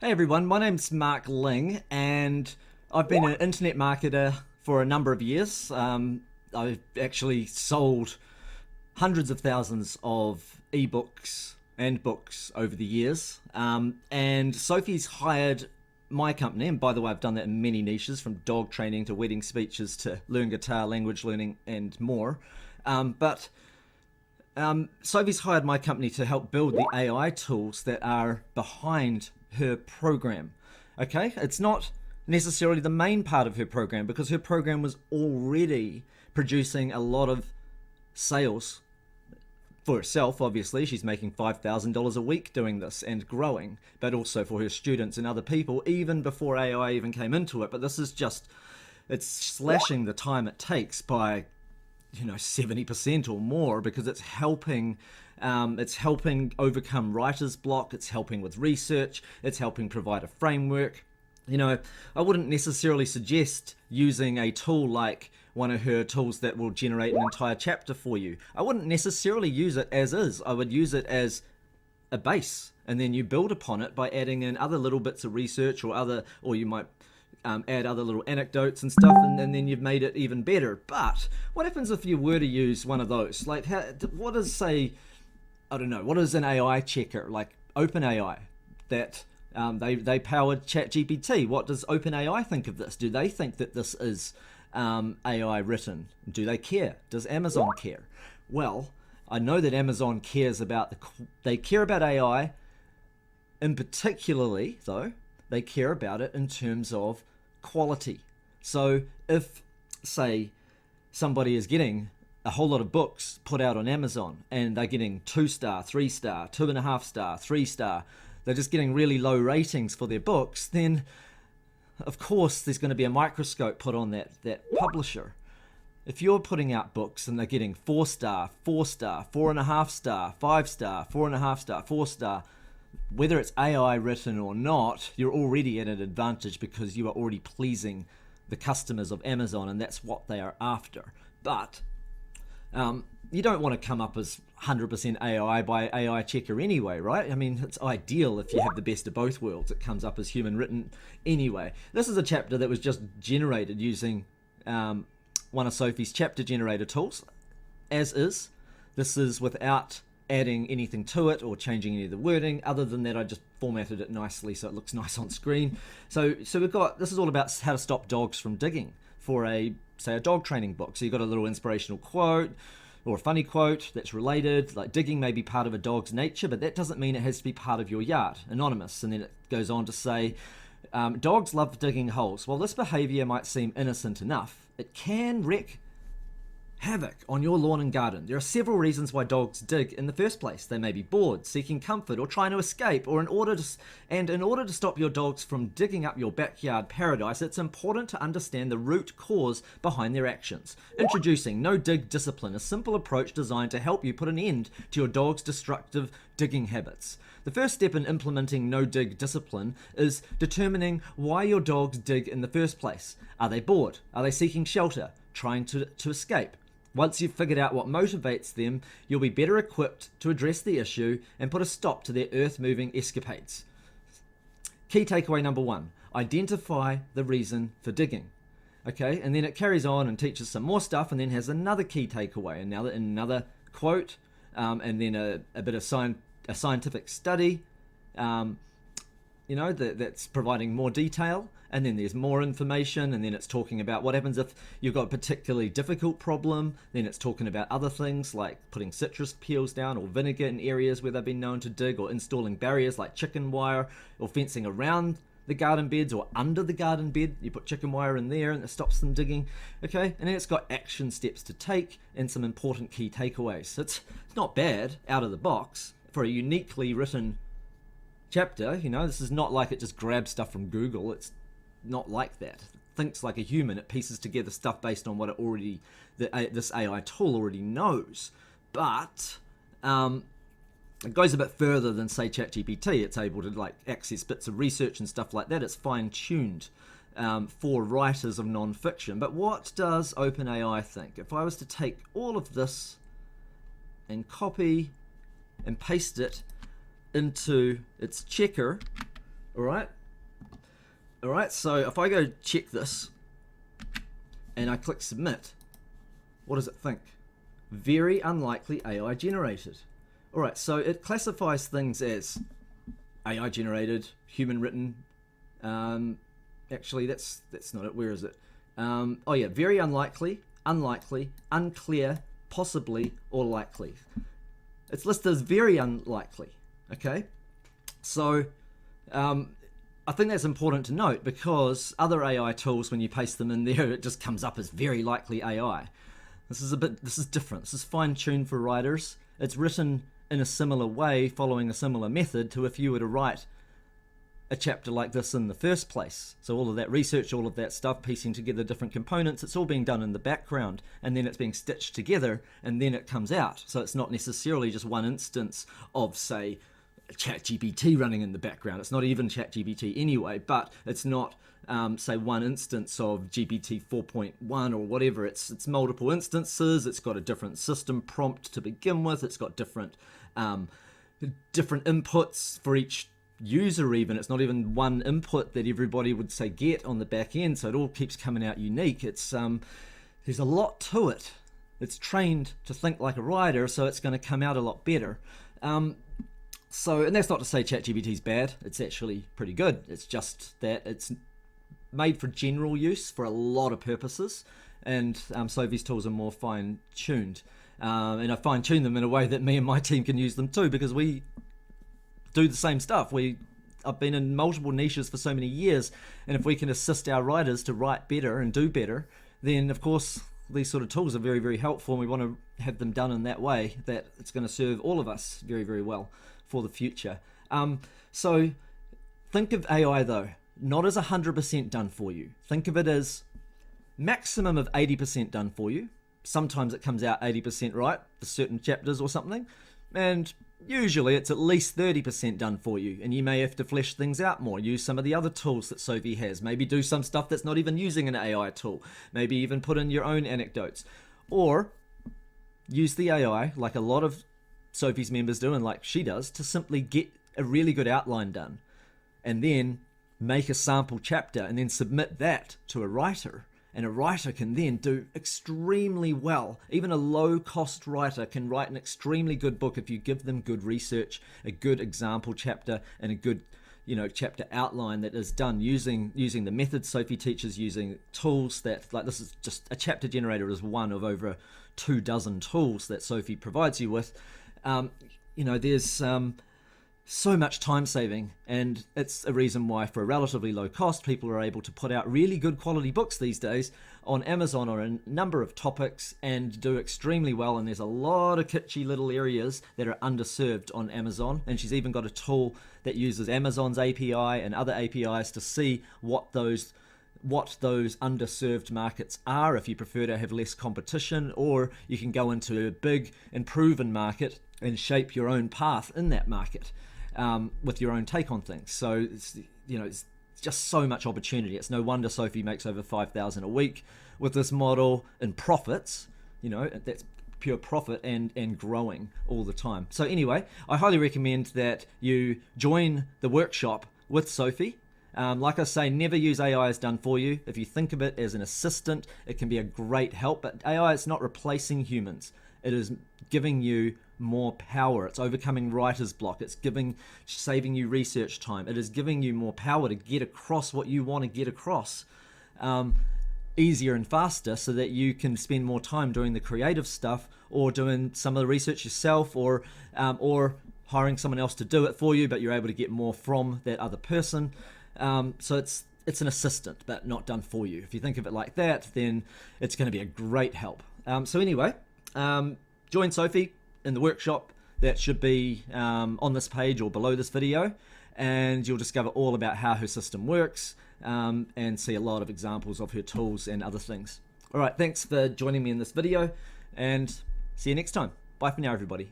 Hey everyone, my name's Mark Ling, and I've been an internet marketer for a number of years. I've actually sold hundreds of thousands of ebooks and books over the years. And Sophie's hired my company, and by the way, I've done that in many niches, from dog training to wedding speeches to learn guitar, language learning, and more. But Sophie's hired my company to help build the AI tools that are behind her program. Okay, it's not necessarily the main part of her program because her program was already producing a lot of sales for herself. Obviously, she's making $5,000 a week doing this and growing, but also for her students and other people even before AI even came into it. But this is just, it's slashing the time it takes by 70% or more, because it's helping overcome writer's block, it's helping with research, it's helping provide a framework. I wouldn't necessarily suggest using a tool like one of her tools that will generate an entire chapter for you. I wouldn't necessarily use it as is. I would use it as a base, and then you build upon it by adding in other little bits of research, or you might add other little anecdotes and stuff, and then you've made it even better. But what happens if you were to use one of those? Like, what is, say, I don't know, what is an AI checker like OpenAI that they powered ChatGPT? What does OpenAI think of this? Do they think that this is AI written? Do they care? Does Amazon care? Well, I know that Amazon cares about they care about AI. In particularly, though, they care about it in terms of quality. So if, say, somebody is getting a whole lot of books put out on Amazon and they're getting 2-star, 3-star, 2.5-star, 3-star, they're just getting really low ratings for their books, then of course there's going to be a microscope put on that publisher. If you're putting out books and they're getting 4-star, 4-star, 4.5-star, 5-star, 4.5-star, 4-star, whether it's AI written or not, you're already at an advantage because you are already pleasing the customers of Amazon, and that's what they are after. But you don't want to come up as 100% AI by AI checker anyway, right? I mean, it's ideal if you have the best of both worlds. It comes up as human written anyway. This is a chapter that was just generated using one of Sophie's chapter generator tools, as is. This is without adding anything to it or changing any of the wording. Other than that, I just formatted it nicely so it looks nice on screen. So we've got, this is all about how to stop dogs from digging for a dog training book. So you've got a little inspirational quote or a funny quote that's related, like digging may be part of a dog's nature, but that doesn't mean it has to be part of your yard. Anonymous. And then it goes on to say, dogs love digging holes. While this behavior might seem innocent enough, it can wreak havoc on your lawn and garden. There are several reasons why dogs dig in the first place. They may be bored, seeking comfort, or trying to escape, or in order to stop your dogs from digging up your backyard paradise, it's important to understand the root cause behind their actions. Introducing No Dig Discipline, a simple approach designed to help you put an end to your dog's destructive digging habits. The first step in implementing No Dig Discipline is determining why your dogs dig in the first place. Are they bored? Are they seeking shelter? Trying to escape? Once you've figured out what motivates them, you'll be better equipped to address the issue and put a stop to their earth-moving escapades. Key takeaway number 1, identify the reason for digging. Okay, and then it carries on and teaches some more stuff, and then has another key takeaway, another quote, and then a bit of a scientific study, that's providing more detail. And then there's more information, and then it's talking about what happens if you've got a particularly difficult problem. Then it's talking about other things like putting citrus peels down or vinegar in areas where they've been known to dig, or installing barriers like chicken wire, or fencing around the garden beds or under the garden bed. You put chicken wire in there and it stops them digging. Okay, and then it's got action steps to take and some important key takeaways. It's not bad out of the box for a uniquely written chapter. This is not like it just grabs stuff from Google. It's not like that. It thinks like a human. It pieces together stuff based on what this AI tool already knows. But it goes a bit further than, say, ChatGPT. It's able to access bits of research and stuff like that. It's fine-tuned for writers of non-fiction. But what does OpenAI think? If I was to take all of this and copy and paste it into its checker, All right. All right. So if I go check this and I click submit, what does it think? Very unlikely AI generated. All right. So it classifies things as AI generated, human written. Actually, that's not it. Where is it? Oh yeah, very unlikely, unlikely, unclear, possibly, or likely. It's listed as very unlikely. Okay, so I think that's important to note, because other AI tools, when you paste them in there, it just comes up as very likely AI. This is different. This is fine-tuned for writers. It's written in a similar way, following a similar method to if you were to write a chapter like this in the first place. So all of that research, all of that stuff, piecing together different components, it's all being done in the background, and then it's being stitched together, and then it comes out. So it's not necessarily just one instance of, say, ChatGPT running in the background. It's not even ChatGPT anyway, but it's not, say, one instance of GPT 4.1 or whatever. It's multiple instances. It's got a different system prompt to begin with. It's got different inputs for each user. Even it's not even one input that everybody would say get on the back end, so it all keeps coming out unique. It's there's a lot to it. It's trained to think like a writer, so it's going to come out a lot better. So, and that's not to say ChatGPT is bad. It's actually pretty good. It's just that it's made for general use for a lot of purposes, and Sophie's tools are more fine-tuned. And I fine-tune them in a way that me and my team can use them too, because we do the same stuff. I've been in multiple niches for so many years, and if we can assist our writers to write better and do better, then of course these sort of tools are very, very helpful, and we want to have them done in that way that it's going to serve all of us very, very well for the future. So think of AI though, not as 100% done for you. Think of it as maximum of 80% done for you. Sometimes it comes out 80% right for certain chapters or something, and usually it's at least 30% done for you, and you may have to flesh things out more, use some of the other tools that Sophie has, maybe do some stuff that's not even using an AI tool, maybe even put in your own anecdotes, or use the AI like a lot of Sophie's members do, and like she does, to simply get a really good outline done, and then make a sample chapter and then submit that to a writer. And a writer can then do extremely well. Even a low-cost writer can write an extremely good book if you give them good research, a good example chapter, and a good, chapter outline that is done using the methods Sophie teaches, using tools that, like, this is just a chapter generator is one of over 24 tools that Sophie provides you with. There's so much time saving, and it's a reason why for a relatively low cost people are able to put out really good quality books these days on Amazon or a number of topics and do extremely well. And there's a lot of kitschy little areas that are underserved on Amazon, and she's even got a tool that uses Amazon's API and other APIs to see what those underserved markets are, if you prefer to have less competition, or you can go into a big and proven market and shape your own path in that market with your own take on things. So it's just so much opportunity. It's no wonder Sophie makes over $5,000 a week with this model in profits. That's pure profit and growing all the time. So anyway, I highly recommend that you join the workshop with Sophie. Like I say, never use AI as done for you. If you think of it as an assistant, it can be a great help, but AI is not replacing humans. It is giving you more power. It's overcoming writer's block. It's saving you research time. It is giving you more power to get across what you want to get across easier and faster, so that you can spend more time doing the creative stuff, or doing some of the research yourself, or hiring someone else to do it for you, but you're able to get more from that other person. So it's an assistant, but not done for you. If you think of it like that, then it's going to be a great help. So anyway, join Sophie in the workshop that should be on this page or below this video, and you'll discover all about how her system works and see a lot of examples of her tools and other things. All right, thanks for joining me in this video, and see you next time. Bye for now, everybody.